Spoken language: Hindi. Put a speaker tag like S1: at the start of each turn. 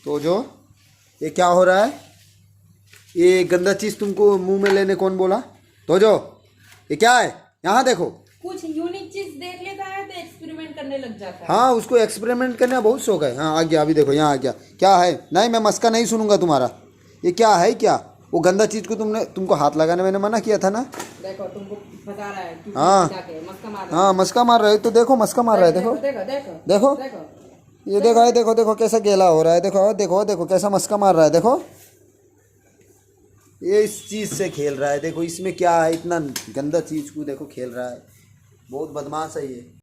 S1: तो जो ये क्या हो रहा है, ये गंदा चीज तुमको मुंह में लेने कौन बोला? तो जो ये क्या है, यहाँ देखो।
S2: कुछ यूनिक चीज देख लेता है तो एक्सपेरिमेंट करने लग जाता है।
S1: हाँ, उसको एक्सपेरिमेंट करने का बहुत शौक है। हाँ आ गया, अभी देखो यहाँ आ गया। क्या है? नहीं, मैं मस्का नहीं सुनूंगा तुम्हारा। ये क्या है? क्या वो गंदा चीज को तुमको हाथ लगाने मैंने मना किया था ना।
S2: देखो तुमको फंसा रहा है।
S1: हाँ
S2: मस्का मार रहा है।
S1: हाँ, मस्का मार रहा है। तो देखो मस्का मार रहा है। देखो
S2: देखो देखो
S1: देखो,
S2: देखो
S1: ये देखो है, देखो देखो कैसा गेला हो रहा है। देखो देखो देखो कैसा मस्का मार रहा है। देखो ये इस चीज से खेल रहा है। देखो इसमें क्या है, इतना गंदा चीज को देखो खेल रहा है। बहुत बदमाश है ये।